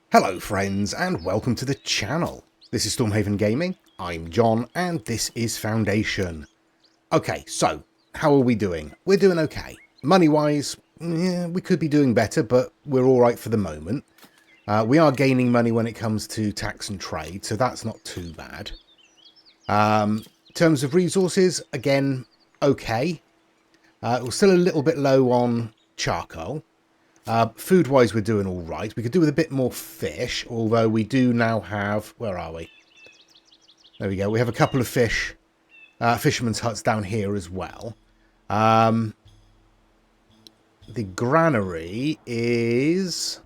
Hello friends and welcome to the channel. This is Stormhaven Gaming, I'm John and this is Foundation. Okay, so how are we doing? We're doing okay. Money wise, we could be doing better, but we're alright for the moment. We are gaining money when it comes to tax and trade, so that's not too bad. In terms of resources, again, okay. We're still a little bit low on charcoal. Food-wise, we're doing all right. We could do with a bit more fish, although we do now have... Where are we? There we go. We have a couple of fishermen's huts down here as well. The granary is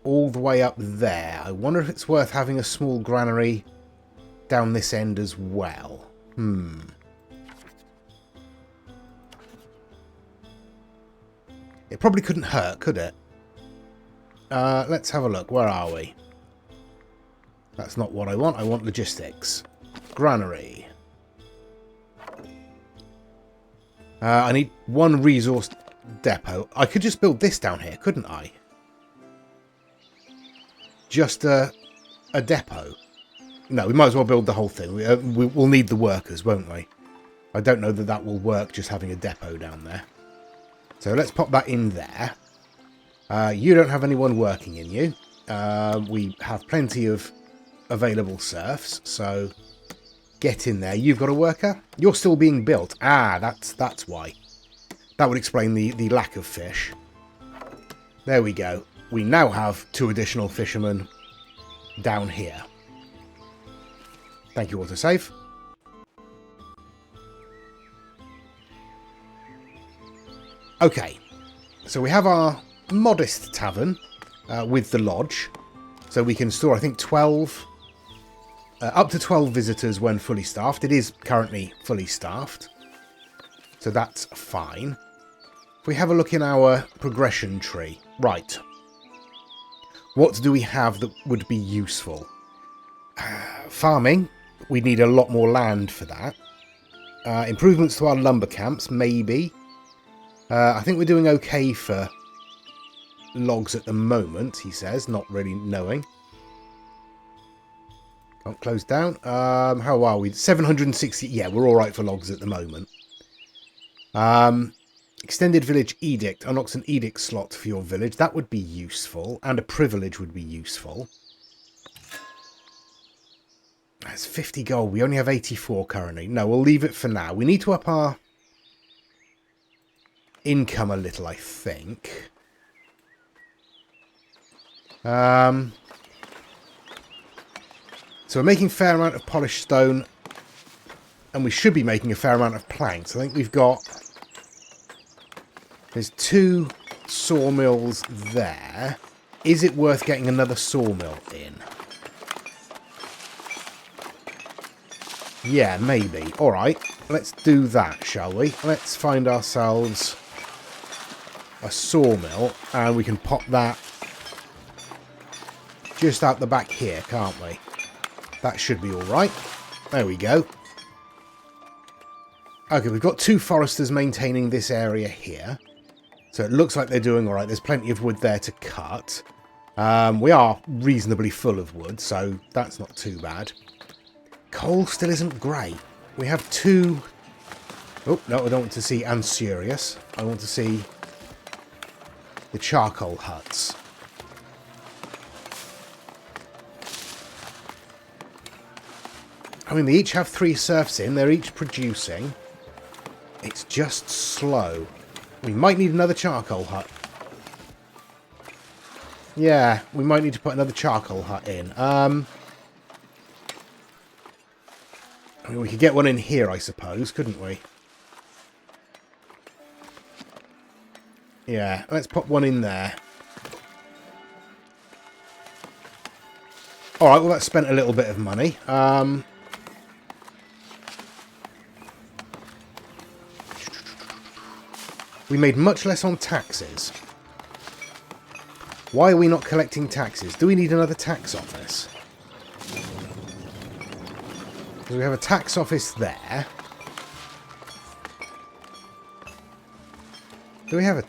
all the way up there. I wonder if it's worth having a small granary down this end as well. It probably couldn't hurt, could it? Let's have a look. Where are we? That's not what I want. I want logistics. Granary. I need one resource depot. I could just build this down here, couldn't I? Just a depot. No, we might as well build the whole thing. We'll need the workers, won't we? I don't know that that will work, just having a depot down there. So let's pop that in there. You don't have anyone working in you. We have plenty of available serfs, so get in there. You've got a worker? You're still being built. Ah, that's why. That would explain the lack of fish. There we go. We now have 2 additional fishermen down here. Thank you, autosave. Okay, so we have our modest tavern with the lodge. So we can store, I think, 12, up to 12 visitors when fully staffed. It is currently fully staffed, so that's fine. If we have a look in our progression tree, right, what do we have that would be useful? Farming, we need a lot more land for that. Improvements to our lumber camps, maybe. I think we're doing okay for logs at the moment, he says, not really knowing. Can't close down. How are we? 760. Yeah, we're all right for logs at the moment. Extended village edict unlocks an edict slot for your village. That would be useful, and a privilege would be useful. That's 50 gold. We only have 84 currently. No, we'll leave it for now. We need to up our income a little, I think. So we're making a fair amount of polished stone, and we should be making a fair amount of planks. I think we've got... There's 2 sawmills there. Is it worth getting another sawmill in? Yeah, maybe. Alright, let's do that, shall we? Let's find ourselves a sawmill, and we can pop that just out the back here, can't we? That should be alright. There we go. Okay, we've got 2 foresters maintaining this area here. So it looks like they're doing alright. There's plenty of wood there to cut. We are reasonably full of wood, so that's not too bad. Coal still isn't great. We have 2... Oh, no, I don't want to see Ansurious. I want to see the charcoal huts. I mean, they each have 3 serfs in. They're each producing. It's just slow. We might need another charcoal hut. Yeah, we might need to put another charcoal hut in. I mean, we could get one in here, I suppose, couldn't we? Yeah, let's put one in there. Alright, well, that spent a little bit of money. We made much less on taxes. Why are we not collecting taxes? Do we need another tax office? Because we have a tax office there. Do we have a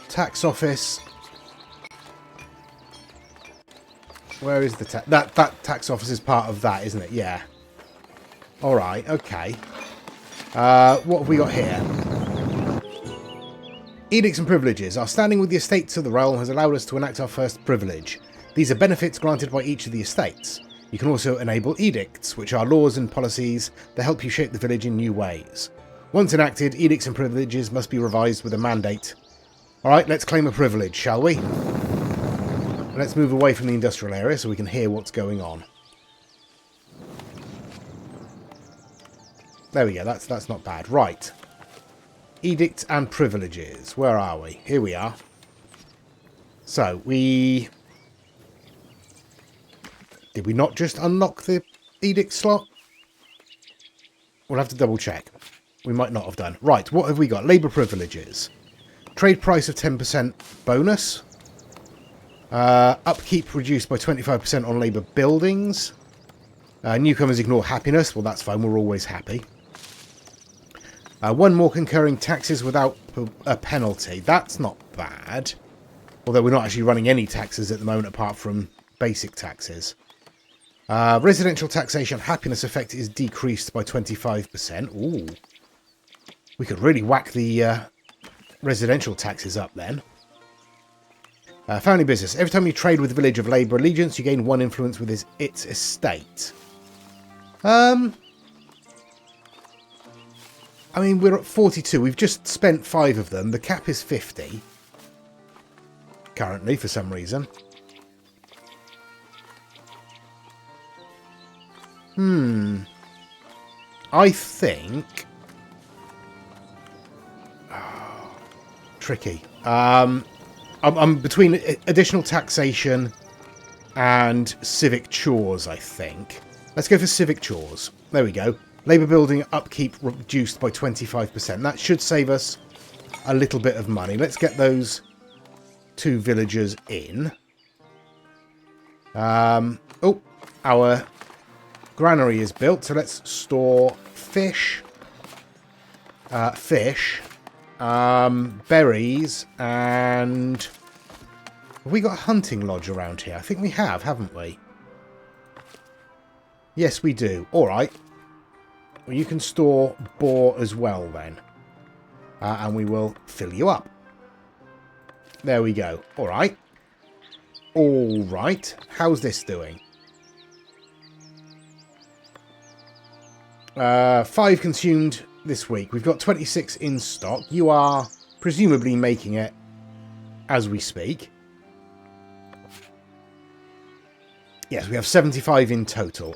tax office Where is the that tax office is part of that, isn't it? Yeah. All right. Okay. What have we got here? Edicts and privileges. Our standing with the estates of the realm has allowed us to enact our first privilege. These are benefits granted by each of the estates. You can also enable edicts, which are laws and policies that help you shape the village in new ways. Once enacted, edicts and privileges must be revised with a mandate. Alright, let's claim a privilege, shall we? Let's move away from the industrial area so we can hear what's going on. There we go, that's not bad. Right. Edicts and privileges. Where are we? Here we are. So, did we not just unlock the edict slot? We'll have to double check. We might not have done. Right, what have we got? Labour privileges. Trade price of 10% bonus. Upkeep reduced by 25% on labour buildings. Newcomers ignore happiness. Well, that's fine. We're always happy. One more concurring taxes without a penalty. That's not bad. Although we're not actually running any taxes at the moment apart from basic taxes. Residential taxation happiness effect is decreased by 25%. Ooh. We could really whack the residential taxes up then. Family business. Every time you trade with the Village of Labour Allegiance, you gain 1 influence with its estate. I mean, we're at 42. We've just spent 5 of them. The cap is 50. Currently, for some reason. I think... Oh, tricky. I'm between additional taxation and civic chores, I think. Let's go for civic chores. There we go. Labour building upkeep reduced by 25%. That should save us a little bit of money. Let's get those 2 villagers in. Oh, our granary is built, so let's store fish, berries, and have we got a hunting lodge around here? I think we have, haven't we? Yes, we do. All right. Well, you can store boar as well then, and we will fill you up. There we go. All right. All right. How's this doing? 5 consumed this week. We've got 26 in stock. You are presumably making it as we speak. Yes, we have 75 in total.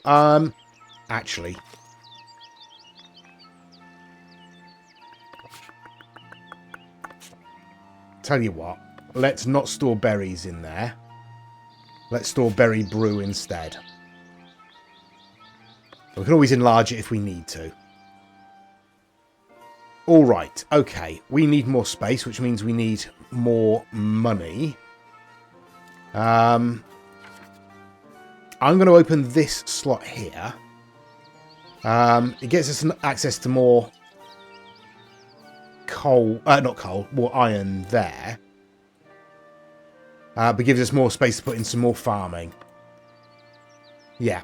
Actually. Tell you what. Let's not store berries in there. Let's store berry brew instead. We can always enlarge it if we need to. Alright, okay. We need more space, which means we need more money. I'm going to open this slot here. It gets us access to more coal, not coal, more iron there. But gives us more space to put in some more farming. Yeah.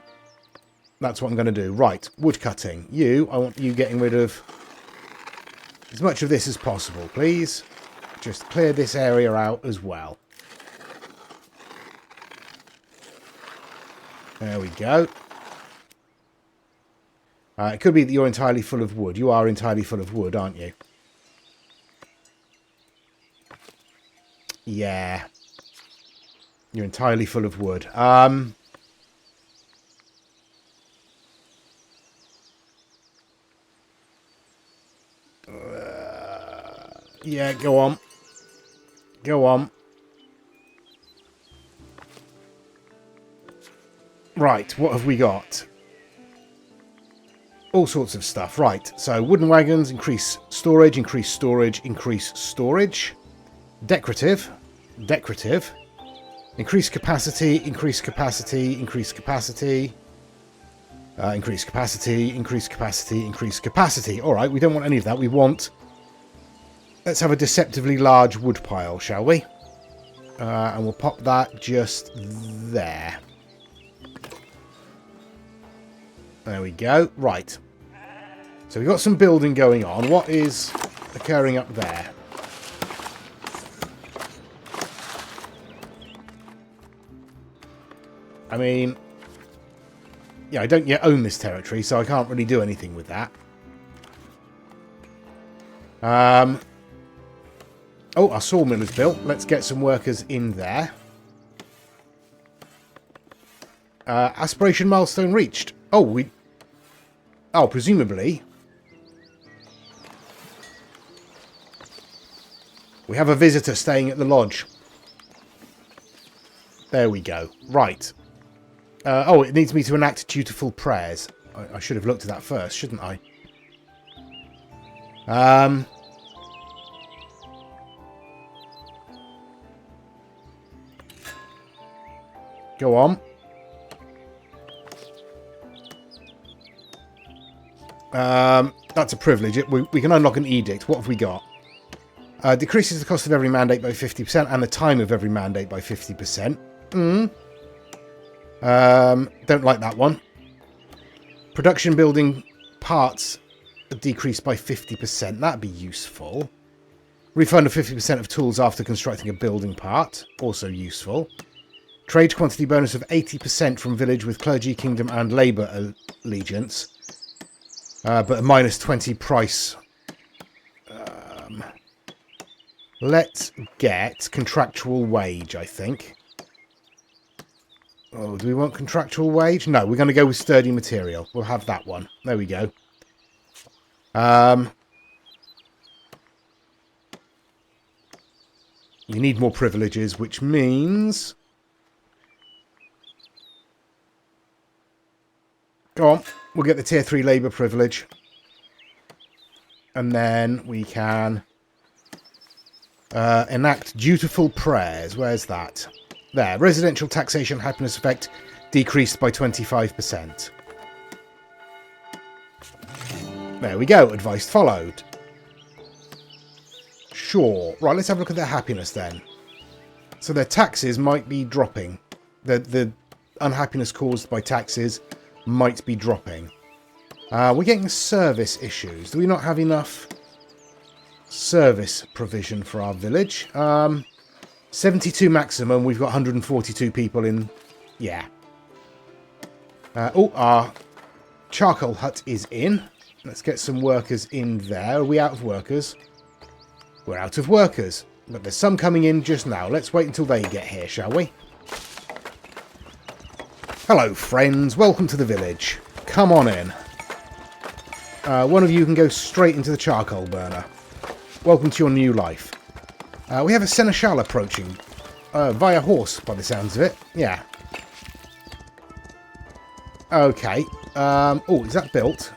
That's what I'm going to do. Right, wood cutting. I want you getting rid of as much of this as possible, please. Just clear this area out as well. There we go. It could be that you're entirely full of wood. You are entirely full of wood, aren't you? Yeah. You're entirely full of wood. Yeah, go on. Go on. Right, what have we got? All sorts of stuff. Right, so wooden wagons, increase storage, increase storage, increase storage. Decorative. Decorative. Increase capacity, increase capacity, increase capacity. Increase capacity, increase capacity, increase capacity. Alright, we don't want any of that. We want... Let's have a deceptively large wood pile, shall we? And we'll pop that just there. There we go. Right. So we've got some building going on. What is occurring up there? I mean, yeah, I don't yet own this territory, so I can't really do anything with that. Oh, our sawmill is built. Let's get some workers in there. Aspiration milestone reached. Oh, presumably. We have a visitor staying at the lodge. There we go. Right. Oh, it needs me to enact dutiful prayers. I should have looked at that first, shouldn't I? Go on. That's a privilege. We can unlock an edict. What have we got? Decreases the cost of every mandate by 50% and the time of every mandate by 50%. Don't like that one. Production building parts decreased by 50%. That'd be useful. Refund of 50% of tools after constructing a building part. Also useful. Trade quantity bonus of 80% from village with clergy, kingdom and labour allegiance. But a minus 20 price. Let's get contractual wage, I think. Oh, do we want contractual wage? No, we're going to go with sturdy material. We'll have that one. There we go. You need more privileges, which means... Go on. We'll get the tier 3 labour privilege. And then we can enact dutiful prayers. Where's that? There. Residential taxation happiness effect decreased by 25%. There we go. Advice followed. Sure. Right, let's have a look at their happiness then. So their taxes might be dropping. The unhappiness caused by taxes might be dropping. We're getting service issues. Do we not have enough service provision for our village? 72 maximum. We've got 142 people in. Yeah. Oh, our charcoal hut is in. Let's get some workers in there. Are we out of workers? We're out of workers. But there's some coming in just now. Let's wait until they get here, shall we? Hello, friends. Welcome to the village. Come on in. One of you can go straight into the charcoal burner. Welcome to your new life. We have a seneschal approaching. Via horse, by the sounds of it. Yeah. Okay. Oh, is that built?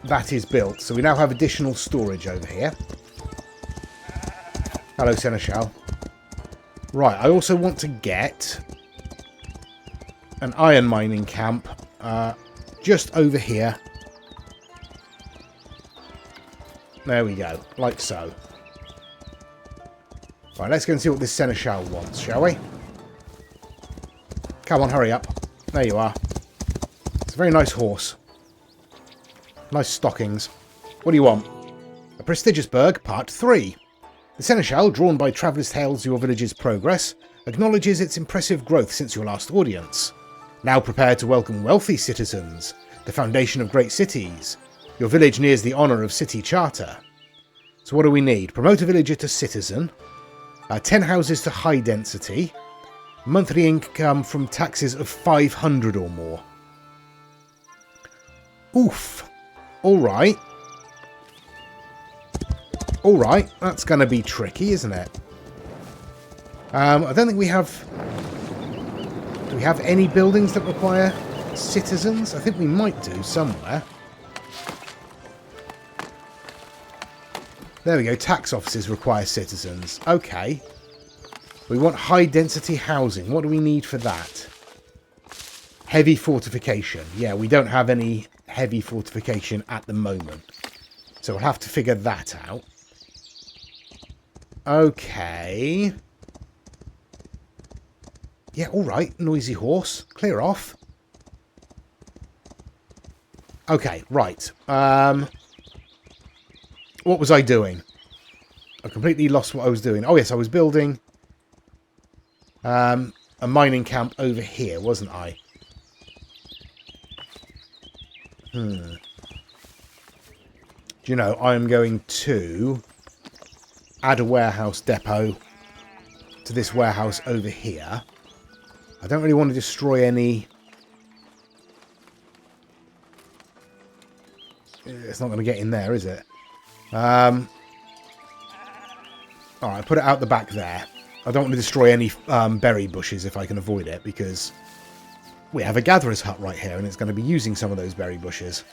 That is built. So we now have additional storage over here. Hello, seneschal. Right, I also want to get an iron mining camp just over here. There we go, like so. Right, let's go and see what this seneschal wants, shall we? Come on, hurry up. There you are. It's a very nice horse. Nice stockings. What do you want? A prestigious burg, part 3. The seneschal, drawn by Traveller's Tales of your village's progress, acknowledges its impressive growth since your last audience. Now prepared to welcome wealthy citizens, the foundation of great cities. Your village nears the honour of city charter. So what do we need? Promote a villager to citizen. 10 houses to high density. Monthly income from taxes of 500 or more. Oof. Alright. Alright, that's going to be tricky, isn't it? I don't think we have... Do we have any buildings that require citizens? I think we might do somewhere. There we go, tax offices require citizens. Okay. We want high density housing. What do we need for that? Heavy fortification. Yeah, we don't have any heavy fortification at the moment. So we'll have to figure that out. Okay. Yeah, alright. Noisy horse. Clear off. Okay, right. What was I doing? I completely lost what I was doing. Oh, yes, I was building a mining camp over here, wasn't I? Do you know, I'm going to add a warehouse depot to this warehouse over here. I don't really want to destroy any... It's not going to get in there, is it? Alright, put it out the back there. I don't want to destroy any berry bushes if I can avoid it, because we have a gatherer's hut right here and it's going to be using some of those berry bushes.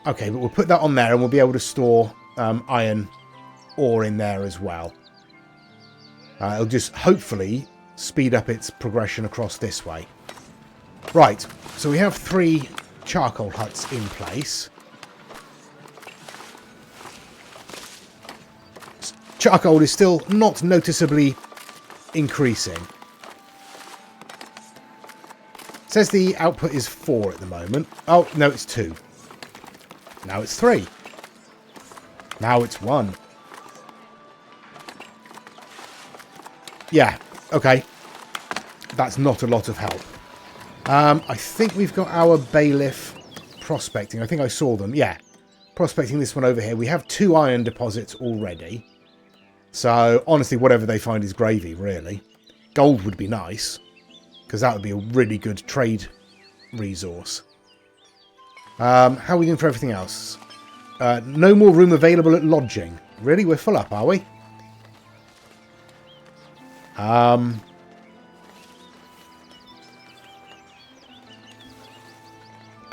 Okay, but we'll put that on there and we'll be able to store iron ore in there as well. It'll just hopefully speed up its progression across this way. Right, so we have 3 charcoal huts in place. Charcoal is still not noticeably increasing. It says the output is 4 at the moment. Oh, no, it's 2. Now it's 3. Now it's 1. Yeah, okay. That's not a lot of help. I think we've got our bailiff prospecting. I think I saw them. Yeah, prospecting this one over here. We have 2 iron deposits already. So, honestly, whatever they find is gravy, really. Gold would be nice, because that would be a really good trade resource. How are we doing for everything else? No more room available at lodging. Really? We're full up, are we? Are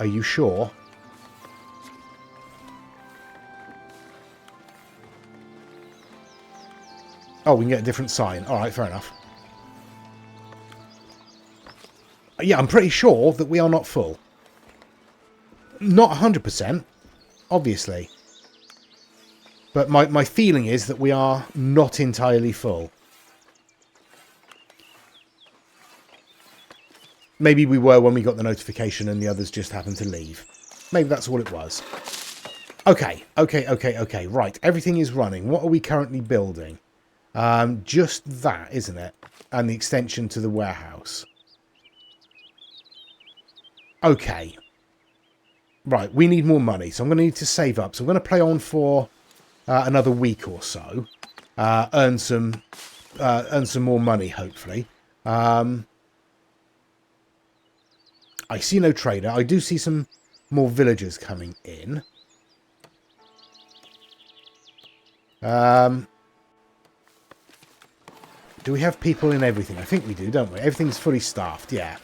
you sure? Oh, we can get a different sign. Alright, fair enough. Yeah, I'm pretty sure that we are not full. Not 100%, obviously. But my feeling is that we are not entirely full. Maybe we were when we got the notification and the others just happened to leave. Maybe that's all it was. Okay. Right, everything is running. What are we currently building? Just that, isn't it? And the extension to the warehouse. Okay. Right, we need more money, so I'm going to need to save up. So I'm going to play on for another week or so. Earn some more money, hopefully. I see no trader. I do see some more villagers coming in. Do we have people in everything? I think we do, don't we? Everything's fully staffed, yeah.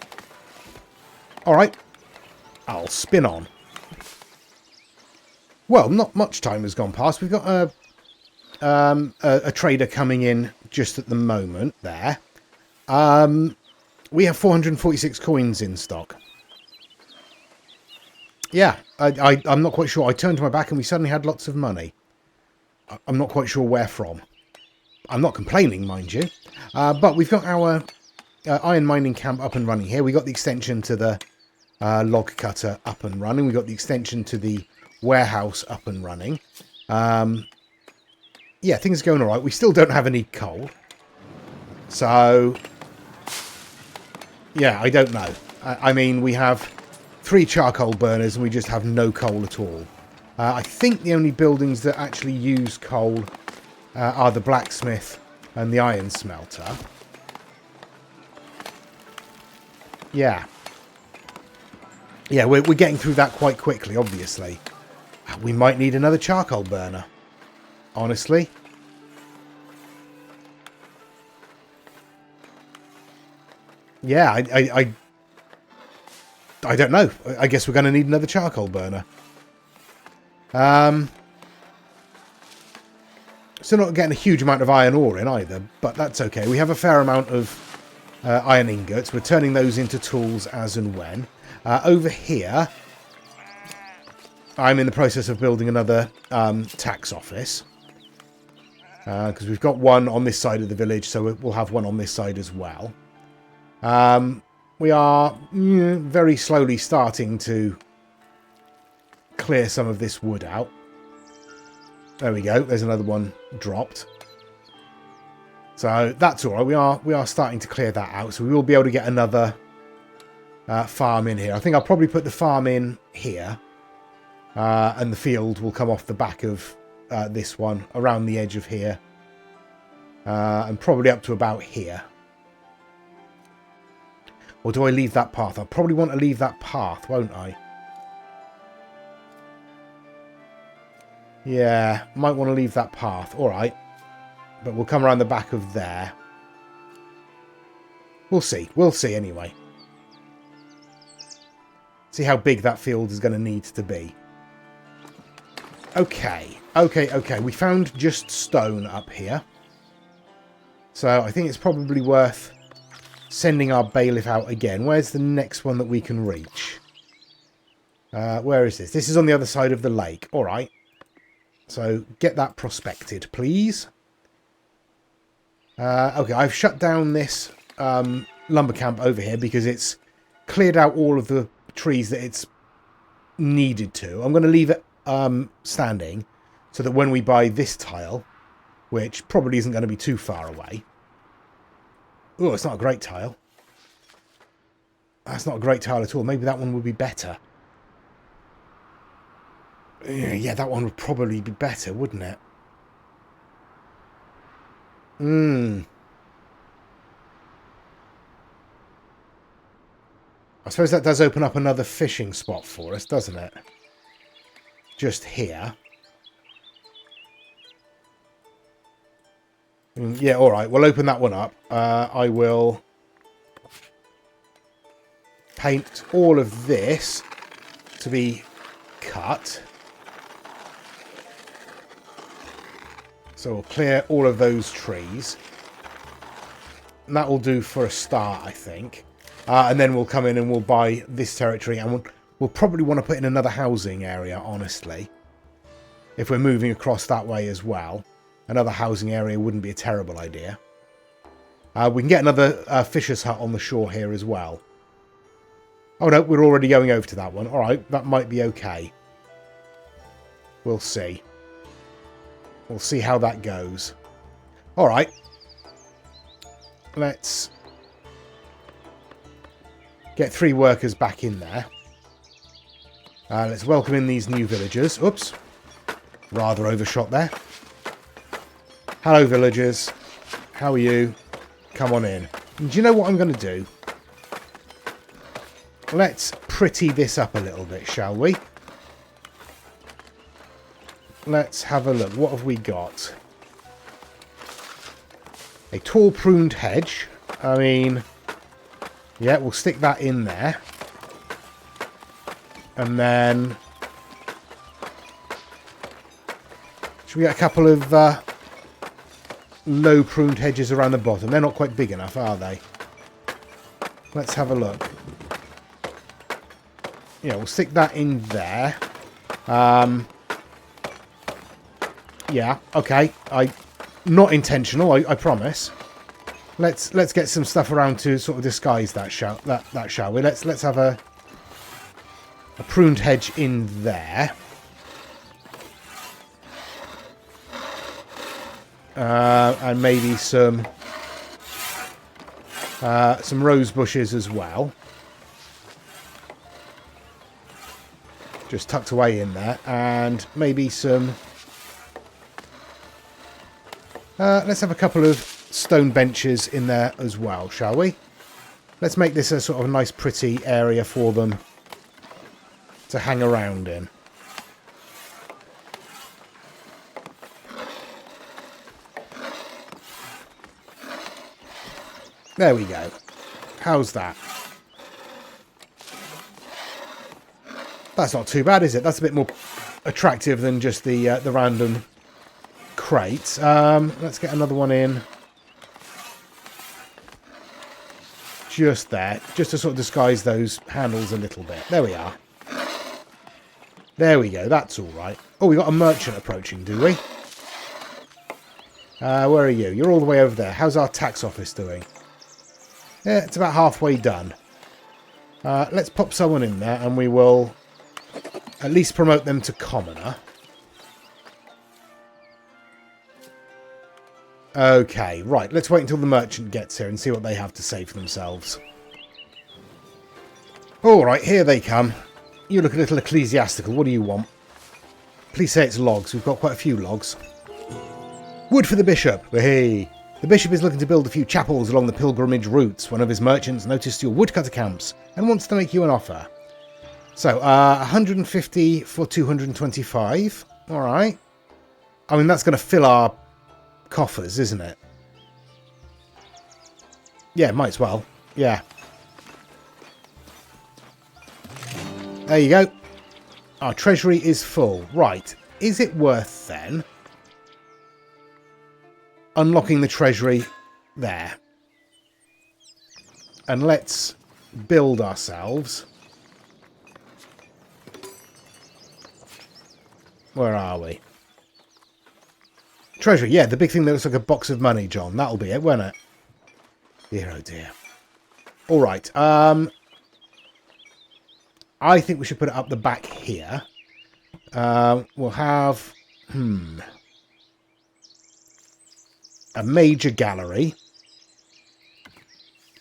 Alright. I'll spin on. Well, not much time has gone past. We've got a trader coming in just at the moment there. We have 446 coins in stock. Yeah, I'm not quite sure. I turned my back and we suddenly had lots of money. I'm not quite sure where from. I'm not complaining, mind you. But we've got our iron mining camp up and running here. We got the extension to the log cutter up and running. We got the extension to the warehouse up and running. Yeah, things are going all right. We still don't have any coal. So, yeah, I don't know. I mean, we have 3 charcoal burners and we just have no coal at all. I think the only buildings that actually use coal are the blacksmith and the iron smelter. Yeah. Yeah, we're getting through that quite quickly, obviously. We might need another charcoal burner. Honestly. Yeah, I don't know. I guess we're going to need another charcoal burner. Still not getting a huge amount of iron ore in either, but that's okay. We have a fair amount of iron ingots. We're turning those into tools as and when. Over here, I'm in the process of building another tax office. Because we've got one on this side of the village, so we'll have one on this side as well. We are very slowly starting to clear some of this wood out. There we go. There's another one dropped. So that's all right. We are starting to clear that out. So we will be able to get another farm in here. I think I'll probably put the farm in here. And the field will come off the back of this one, around the edge of here. And probably up to about here. Or do I leave that path? I'll probably want to leave that path, won't I? Yeah, might want to leave that path. All right. But we'll come around the back of there. We'll see. We'll see anyway. See how big that field is going to need to be. Okay. Okay. We found just stone up here. So I think it's probably worth sending our bailiff out again. Where's the next one that we can reach? Where is this? This is on the other side of the lake. All right. So get that prospected, please. Okay, I've shut down this lumber camp over here because it's cleared out all of the trees that it's needed to. I'm going to leave it standing so that when we buy this tile, which probably isn't going to be too far away. Oh, it's not a great tile. That's not a great tile at all. Maybe that one would be better. Yeah, that one would probably be better, wouldn't it? I suppose that does open up another fishing spot for us, doesn't it? Just here. Yeah, alright. We'll open that one up. I will paint all of this to be cut. So we'll clear all of those trees. And that will do for a start, I think. And then we'll come in and we'll buy this territory. And we'll probably want to put in another housing area, honestly. If we're moving across that way as well. Another housing area wouldn't be a terrible idea. We can get another fisher's hut on the shore here as well. Oh no, we're already going over to that one. Alright, that might be okay. We'll see. We'll see how that goes. Alright. Let's get 3 workers back in there. Let's welcome in these new villagers. Oops. Rather overshot there. Hello, villagers. How are you? Come on in. And do you know what I'm going to do? Let's pretty this up a little bit, shall we? Let's have a look. What have we got? A tall pruned hedge. I mean, yeah, we'll stick that in there. And then should we get a couple of low pruned hedges around the bottom? They're not quite big enough, are they? Let's have a look. Yeah, we'll stick that in there. Yeah, okay. Not intentional, I promise. Let's get some stuff around to sort of disguise that, shall we? Let's have a pruned hedge in there. And maybe some rose bushes as well. Just tucked away in there. And maybe some... let's have a couple of stone benches in there as well, shall we? Let's make this a sort of nice pretty area for them to hang around in. There we go. How's that? That's not too bad, is it? That's a bit more attractive than just the random crates. Let's get another one in. Just there. Just to sort of disguise those handles a little bit. There we are. There we go. That's all right. Oh, we got a merchant approaching, do we? Where are you? You're all the way over there. How's our tax office doing? Yeah, it's about halfway done. Let's pop someone in there and we will At least promote them to commoner. Okay, right. Let's wait until the merchant gets here and see what they have to say for themselves. Alright, here they come. You look a little ecclesiastical. What do you want? Please say it's logs. We've got quite a few logs. Wood for the bishop. Hey. The bishop is looking to build a few chapels along the pilgrimage routes. One of his merchants noticed your woodcutter camps and wants to make you an offer. So, 150 for 225. Alright. I mean, that's going to fill our coffers, isn't it? Yeah, might as well. Yeah. There you go. Our treasury is full. Right. Is it worth, then, unlocking the treasury there? And let's build ourselves. Where are we? Treasury, yeah, the big thing that looks like a box of money, John. That'll be it, won't it? Dear, oh dear. Alright, I think we should put it up the back here. We'll have... a major gallery.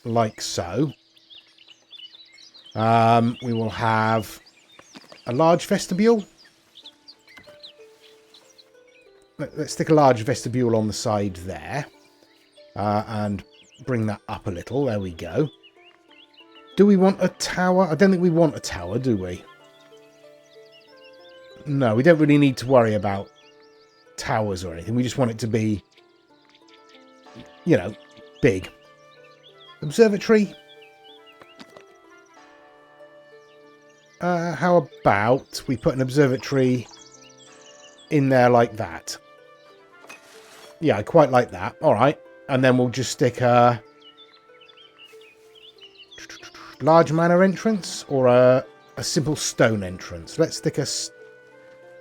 Like so. We will have a large vestibule. Let's stick a large vestibule on the side there. And bring that up a little. There we go. Do we want a tower? I don't think we want a tower, do we? No, we don't really need to worry about towers or anything. We just want it to be, you know, big. Observatory. How about we put an observatory in there like that? Yeah, I quite like that. All right. And then we'll just stick a large manor entrance or a simple stone entrance. Let's stick a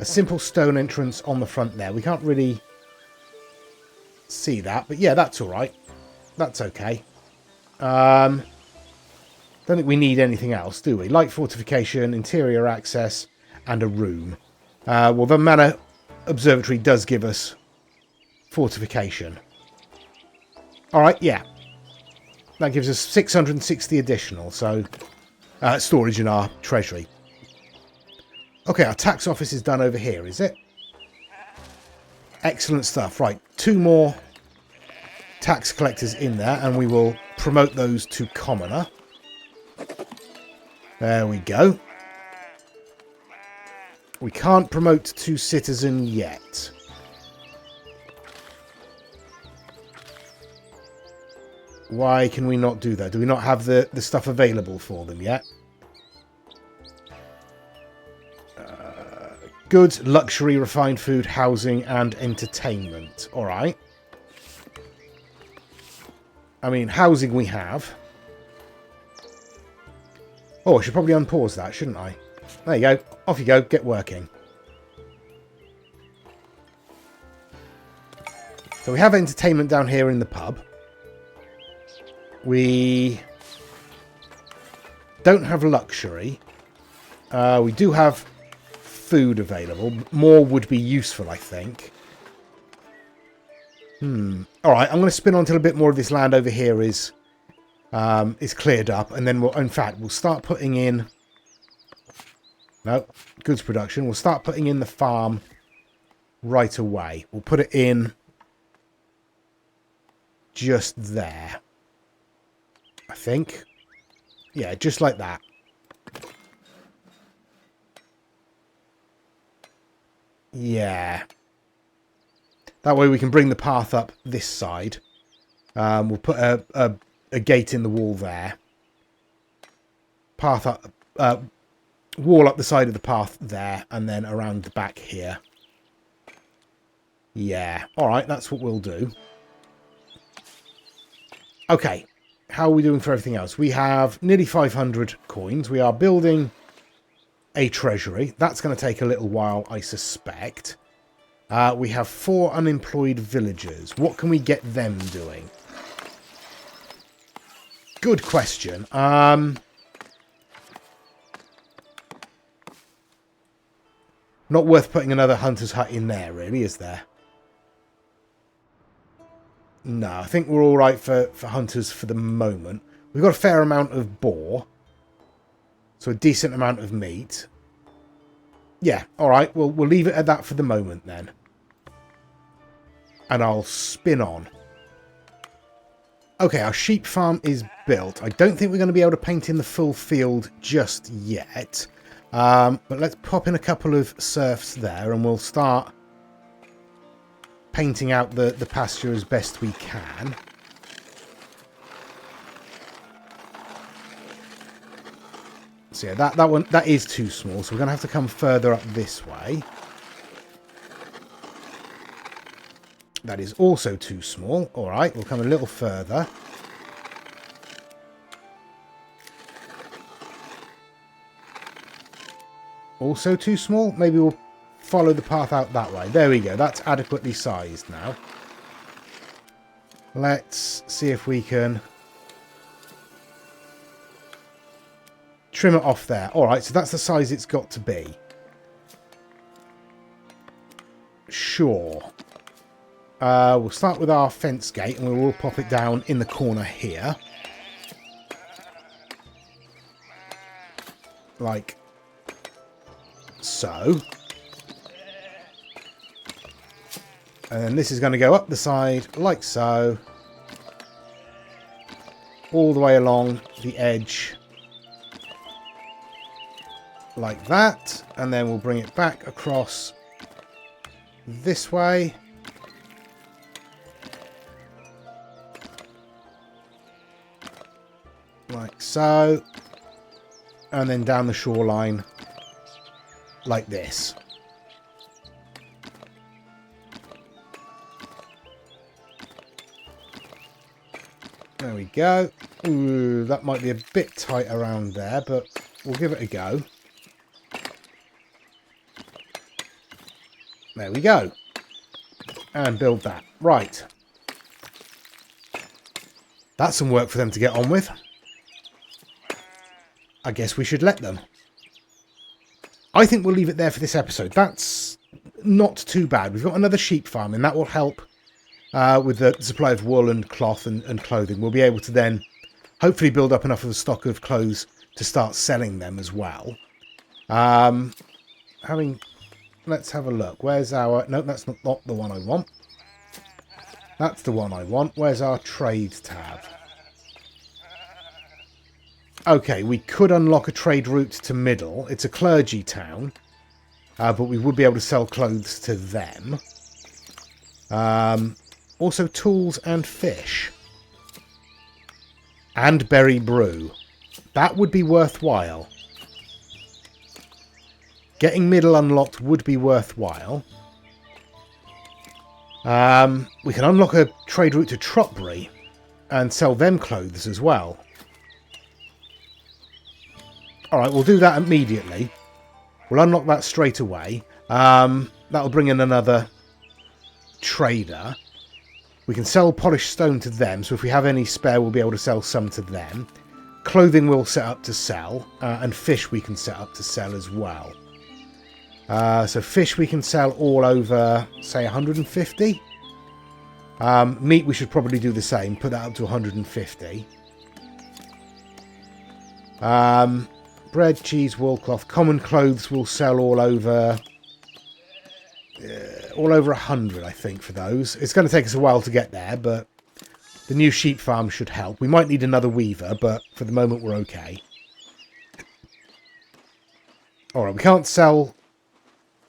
simple stone entrance on the front there. We can't really see that, but yeah, that's all right. That's okay. Don't think we need anything else, do we? Light fortification, interior access, and a room. Well, the manor observatory does give us fortification. All right, yeah. That gives us 660 additional, so storage in our treasury. Okay, our tax office is done over here, is it? Excellent stuff. Right, 2 more tax collectors in there, and we will promote those to commoner. There we go. We can't promote to citizen yet. Why can we not do that? Do we not have the stuff available for them yet? Goods, luxury, refined food, housing, and entertainment. All right. I mean, housing we have. Oh, I should probably unpause that, shouldn't I? There you go. Off you go. Get working. So we have entertainment down here in the pub. We don't have luxury. We do have food available. More would be useful, I think. Alright, I'm going to spin on until a bit more of this land over here is cleared up. And then we'll, in fact, we'll start putting in... No, goods production. We'll start putting in the farm right away. We'll put it in just there. I think. Yeah, just like that. Yeah. That way we can bring the path up this side. We'll put a gate in the wall there. Path up, wall up the side of the path there, and then around the back here. Yeah. All right, that's what we'll do. Okay. How are we doing for everything else? We have nearly 500 coins. We are building a treasury. That's going to take a little while, I suspect. We have 4 unemployed villagers. What can we get them doing? Good question. Not worth putting another hunter's hut in there, really, is there? No, I think we're all right for hunters for the moment. We've got a fair amount of boar. So a decent amount of meat. Yeah, all right. We'll leave it at that for the moment then. And I'll spin on. Okay, our sheep farm is built. I don't think we're going to be able to paint in the full field just yet. But let's pop in a couple of serfs there and we'll start painting out the pasture as best we can. So yeah, that is too small, so we're going to have to come further up this way. That is also too small. All right, we'll come a little further. Also too small. Maybe we'll follow the path out that way. There we go. That's adequately sized now. Let's see if we can trim it off there. All right, so that's the size it's got to be. Sure. We'll start with our fence gate and we will pop it down in the corner here. Like so. And then this is going to go up the side like so. All the way along the edge. Like that. And then we'll bring it back across this way. Like so. And then down the shoreline like this. There we go. Ooh, that might be a bit tight around there, but we'll give it a go. There we go. And build that. Right. That's some work for them to get on with. I guess we should let them. I think we'll leave it there for this episode. That's not too bad. We've got another sheep farm, and that will help with the supply of wool and cloth and clothing. We'll be able to then hopefully build up enough of a stock of clothes to start selling them as well. Let's have a look. Where's our... No, that's not the one I want. That's the one I want. Where's our trade tab? Okay, we could unlock a trade route to Middle. It's a clergy town, but we would be able to sell clothes to them. Also tools and fish. And berry brew. That would be worthwhile. Getting Middle unlocked would be worthwhile. We can unlock a trade route to Trotbury and sell them clothes as well. Alright, we'll do that immediately. We'll unlock that straight away. That'll bring in another trader. We can sell polished stone to them, so if we have any spare, we'll be able to sell some to them. Clothing we'll set up to sell, and fish we can set up to sell as well. So fish we can sell all over, say, 150. Meat we should probably do the same, put that up to 150. Bread, cheese, wool, cloth, common clothes will sell all over 100, I think, for those. It's going to take us a while to get there, but the new sheep farm should help. We might need another weaver, but for the moment we're okay. Alright, we can't sell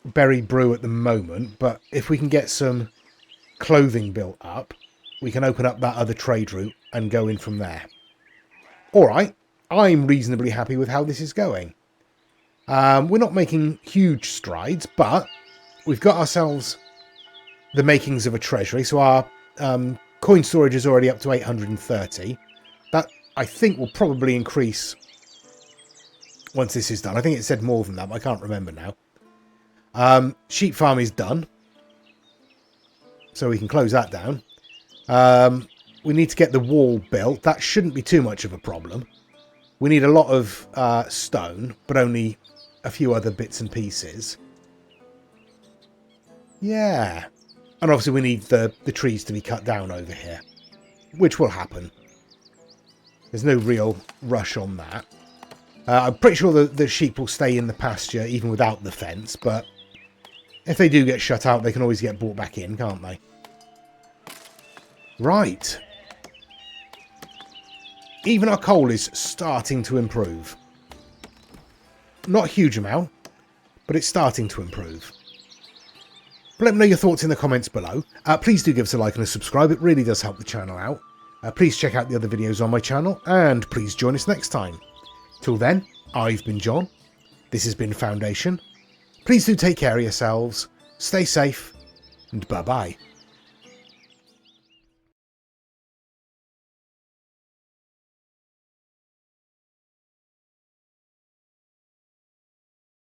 berry brew at the moment, but if we can get some clothing built up, we can open up that other trade route and go in from there. Alright. I'm reasonably happy with how this is going. We're not making huge strides, but we've got ourselves the makings of a treasury. So our coin storage is already up to 830. That, I think, will probably increase once this is done. I think it said more than that, but I can't remember now. Sheep farm is done. So we can close that down. We need to get the wall built. That shouldn't be too much of a problem. We need a lot of stone, but only a few other bits and pieces. Yeah. And obviously we need the trees to be cut down over here, which will happen. There's no real rush on that. I'm pretty sure the sheep will stay in the pasture even without the fence, but if they do get shut out, they can always get brought back in, can't they? Right. Even our coal is starting to improve. Not a huge amount, but it's starting to improve. But let me know your thoughts in the comments below. Please do give us a like and a subscribe. It really does help the channel out. Please check out the other videos on my channel, and please join us next time. Till then, I've been John. This has been Foundation. Please do take care of yourselves, stay safe, and bye-bye.